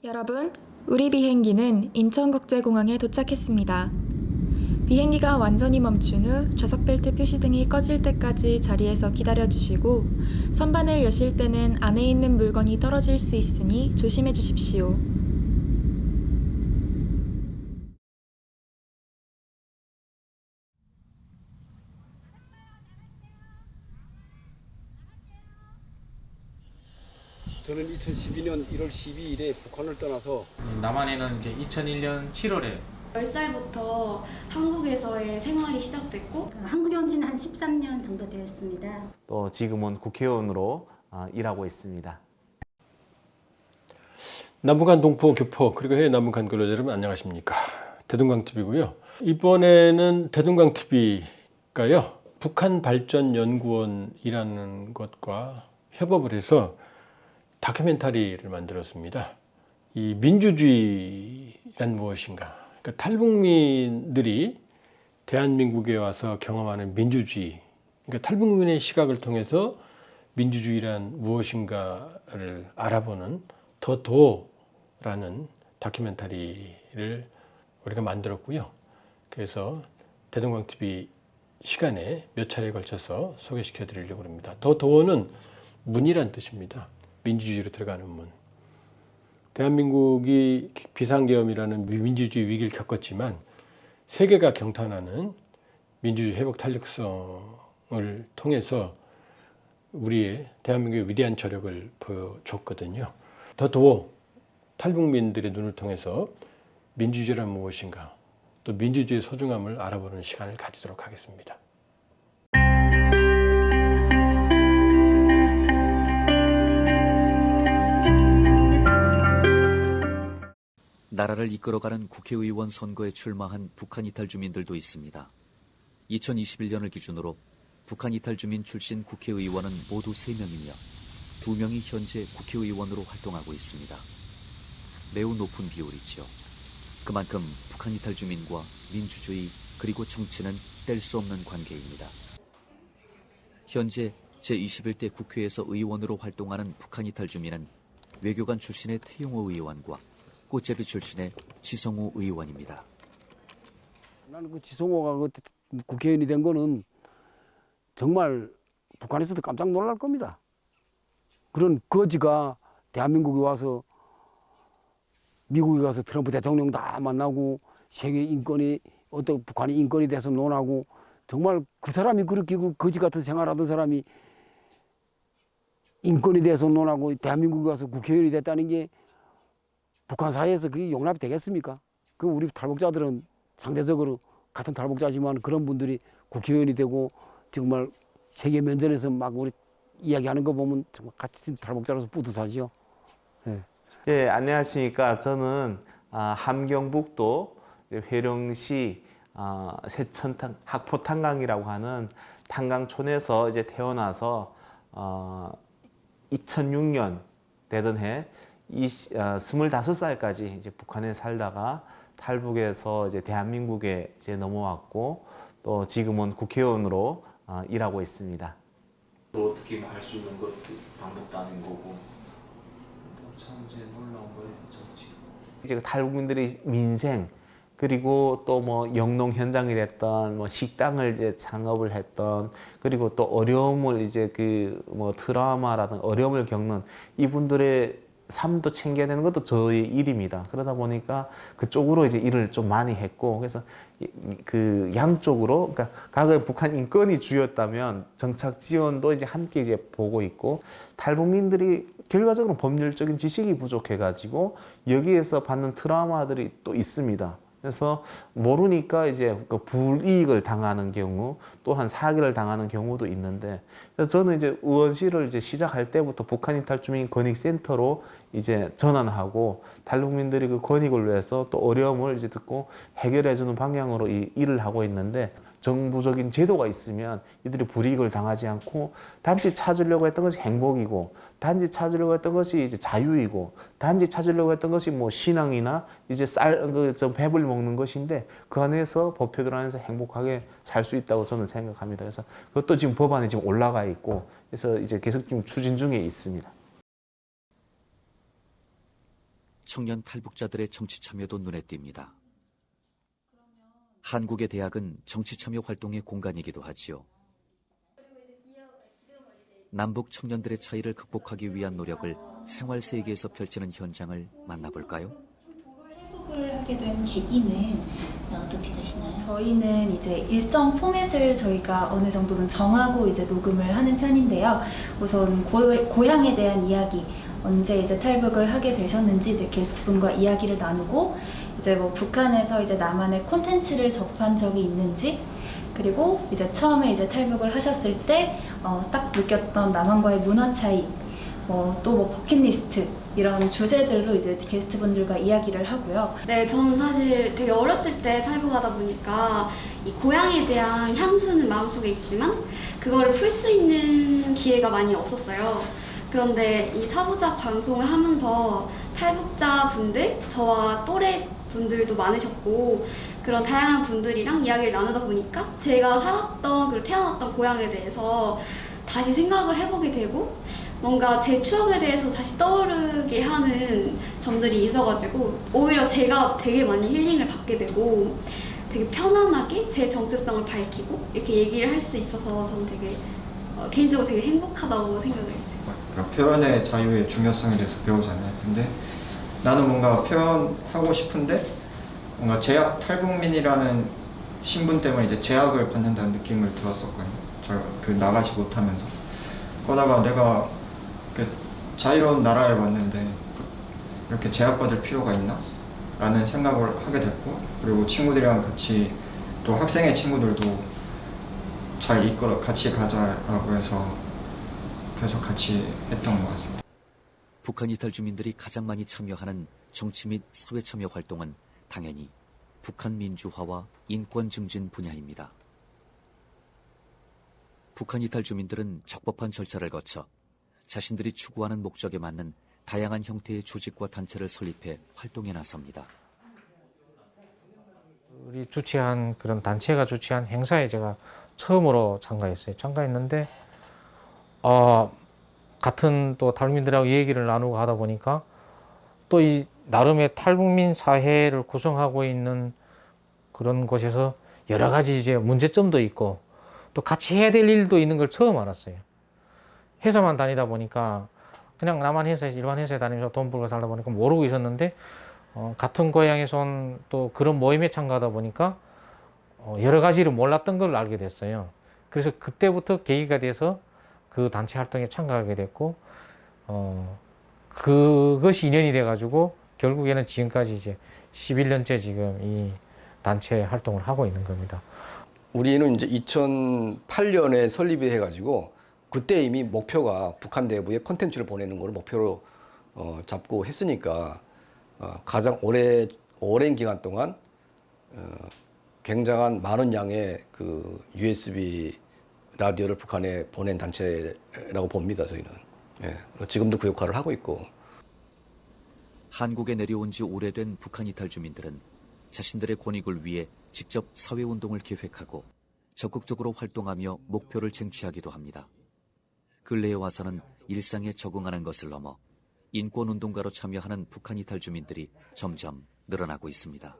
여러분, 우리 비행기는 인천국제공항에 도착했습니다. 비행기가 완전히 멈춘 후 좌석 벨트 표시등이 꺼질 때까지 자리에서 기다려주시고 선반을 여실 때는 안에 있는 물건이 떨어질 수 있으니 조심해 주십시오. 저는 2012년 1월 12일에 북한을 떠나서 남한에는 이제 2001년 7월에 10살부터 한국에서의 생활이 시작됐고 한국에 온 지는 한 13년 정도 되었습니다. 또 지금은 국회의원으로 일하고 있습니다. 남북한 동포 교포 그리고 해외 남북한 근로 여러분 안녕하십니까? 대동강TV고요. 이번에는 대동강TV가요. 북한발전연구원이라는 것과 협업을 해서 다큐멘터리를 만들었습니다. 이 민주주의란 무엇인가? 그러니까 탈북민들이 대한민국에 와서 경험하는 민주주의, 그러니까 탈북민의 시각을 통해서 민주주의란 무엇인가를 알아보는 더더라는 다큐멘터리를 우리가 만들었고요. 그래서 대동강TV 시간에 몇 차례에 걸쳐서 소개시켜 드리려고 합니다. 더더는 문이란 뜻입니다. 민주주의로 들어가는 문. 대한민국이 비상계엄이라는 민주주의 위기를 겪었지만 세계가 경탄하는 민주주의 회복 탄력성을 통해서 우리의 대한민국의 위대한 저력을 보여줬거든요. 더더워 탈북민들의 눈을 통해서 민주주의란 무엇인가, 또 민주주의의 소중함을 알아보는 시간을 가지도록 하겠습니다. 나라를 이끌어가는 국회의원 선거에 출마한 북한 이탈 주민들도 있습니다. 2021년을 기준으로 북한 이탈 주민 출신 국회의원은 모두 3명이며 2명이 현재 국회의원으로 활동하고 있습니다. 매우 높은 비율이죠. 그만큼 북한 이탈 주민과 민주주의 그리고 정치는 뗄 수 없는 관계입니다. 현재 제21대 국회에서 의원으로 활동하는 북한 이탈 주민은 외교관 출신의 태용호 의원과 꽃제비 출신의 지성호 의원입니다. 나는 그 지성호가 국회의원이 된 거는 정말 북한에서도 깜짝 놀랄 겁니다. 그런 거지가 대한민국에 와서 미국에 가서 트럼프 대통령 다 만나고 세계 인권이 어떤 북한이 인권에 대해서 논하고 정말 그 사람이 그렇게 그 거지 같은 생활하던 사람이 인권에 대해서 논하고 대한민국에 와서 국회의원이 됐다는 게 북한 사회에서 그게 용납이 되겠습니까? 그 우리 탈북자들은 상대적으로 같은 탈북자지만 그런 분들이 국회의원이 되고 정말 세계 면전에서 막 우리 이야기하는 거 보면 정말 같이 탈북자로서 뿌듯하죠. 네. 예, 안녕하십니까. 저는 함경북도 회령시 세천탄 학포탄강이라고 하는 탄강촌에서 이제 태어나서 2006년 되던 해 25살까지 이제 북한에 살다가 탈북해서 이제 대한민국에 이제 넘어왔고 또 지금은 국회의원으로 일하고 있습니다. 어떻게 할 수 있는 것도 방법도 아닌 거고 참 이제 놀라운 거예요. 정치. 이제 탈북민들의 민생 그리고 또 뭐 영농 현장이 됐던 뭐 식당을 이제 창업을 했던 그리고 또 어려움을 이제 그 뭐 트라우마라든 어려움을 겪는 이분들의 삶도 챙겨야 되는 것도 저의 일입니다. 그러다 보니까 그쪽으로 이제 일을 좀 많이 했고, 그래서 그 양쪽으로, 그러니까 과거에 북한 인권이 주였다면 정착 지원도 이제 함께 이제 보고 있고, 탈북민들이 결과적으로 법률적인 지식이 부족해가지고 여기에서 받는 트라우마들이 또 있습니다. 그래서 모르니까 이제 그 불이익을 당하는 경우 또한 사기를 당하는 경우도 있는데, 그래서 저는 이제 의원실을 이제 시작할 때부터 북한 이탈 주민 권익센터로 이제 전환하고 탈북민들이 그 권익을 위해서 또 어려움을 이제 듣고 해결해주는 방향으로 이 일을 하고 있는데, 정부적인 제도가 있으면 이들이 불이익을 당하지 않고 단지 찾으려고 했던 것이 행복이고 단지 찾으려고 했던 것이 이제 자유이고 단지 찾으려고 했던 것이 뭐 신앙이나 이제 좀 배불리 먹는 것인데 그 안에서 법태도 안에서 행복하게 살 수 있다고 저는 생각합니다. 그래서 그것도 지금 법안이 지금 올라가 있고 그래서 이제 계속 좀 추진 중에 있습니다. 청년 탈북자들의 정치 참여도 눈에 띕니다. 한국의 대학은 정치 참여 활동의 공간이기도 하지요. 남북 청년들의 차이를 극복하기 위한 노력을 생활 세계에서 펼치는 현장을 만나볼까요? 탈북을 하게 된 계기는 어떻게 되시나요? 저희는 이제 일정 포맷을 저희가 어느 정도는 정하고 이제 녹음을 하는 편인데요. 우선 고향에 대한 이야기, 언제 이제 탈북을 하게 되셨는지 이제 게스트분과 이야기를 나누고, 이제 뭐 북한에서 이제 나만의 콘텐츠를 접한 적이 있는지, 그리고 이제 처음에 이제 탈북을 하셨을 때 딱 느꼈던 남한과의 문화 차이, 또 뭐 버킷리스트 이런 주제들로 이제 게스트분들과 이야기를 하고요. 네, 저는 사실 되게 어렸을 때 탈북하다 보니까 이 고향에 대한 향수는 마음속에 있지만 그거를 풀 수 있는 기회가 많이 없었어요. 그런데 이 사부작 방송을 하면서 탈북자 분들, 저와 또래 분들도 많으셨고, 그런 다양한 분들이랑 이야기를 나누다 보니까 제가 살았던 그리고 태어났던 고향에 대해서 다시 생각을 해보게 되고, 뭔가 제 추억에 대해서 다시 떠오르게 하는 점들이 있어가지고 오히려 제가 되게 많이 힐링을 받게 되고 되게 편안하게 제 정체성을 밝히고 이렇게 얘기를 할 수 있어서 저는 되게 개인적으로 되게 행복하다고 생각을 했어요. 그러니까 표현의 자유의 중요성에 대해서 배우잖아요. 근데 나는 뭔가 표현하고 싶은데 뭔가 제약 탈북민이라는 신분 때문에 이제 제약을 받는다는 느낌을 들었었거든요. 저 그 나가지 못하면서. 그러다가 내가 자유로운 나라에 왔는데 이렇게 제약받을 필요가 있나? 라는 생각을 하게 됐고, 그리고 친구들이랑 같이 또 학생의 친구들도 잘 이끌어 같이 가자라고 해서 그래서 같이 했던 것 같습니다. 북한 이탈 주민들이 가장 많이 참여하는 정치 및 사회 참여 활동은 당연히 북한 민주화와 인권 증진 분야입니다. 북한 이탈 주민들은 적법한 절차를 거쳐 자신들이 추구하는 목적에 맞는 다양한 형태의 조직과 단체를 설립해 활동에 나섭니다. 우리 주최한 그런 단체가 주최한 행사에 제가 처음으로 참가했어요. 참가했는데 같은 또 탈북민들하고 얘기를 나누고 하다 보니까 또 이 나름의 탈북민 사회를 구성하고 있는 그런 곳에서 여러 가지 이제 문제점도 있고 또 같이 해야 될 일도 있는 걸 처음 알았어요. 회사만 다니다 보니까 그냥 나만 회사에서 일반 회사에 다니면서 돈 벌고 살다 보니까 모르고 있었는데 같은 고향에서 온 또 그런 모임에 참가하다 보니까 여러 가지를 몰랐던 걸 알게 됐어요. 그래서 그때부터 계기가 돼서 그 단체 활동에 참가하게 됐고 그것이 인연이 돼가지고 결국에는 지금까지 이제 11년째 지금 이 단체 활동을 하고 있는 겁니다. 우리는 이제 2008년에 설립이 해가지고 그때 이미 목표가 북한 내부에 콘텐츠를 보내는 걸 목표로 잡고 했으니까 가장 오랜 기간 동안 굉장한 많은 양의 그 USB 라디오를 북한에 보낸 단체라고 봅니다, 저희는. 예, 지금도 그 역할을 하고 있고. 한국에 내려온 지 오래된 북한 이탈 주민들은 자신들의 권익을 위해 직접 사회운동을 기획하고 적극적으로 활동하며 목표를 쟁취하기도 합니다. 근래에 와서는 일상에 적응하는 것을 넘어 인권운동가로 참여하는 북한 이탈 주민들이 점점 늘어나고 있습니다.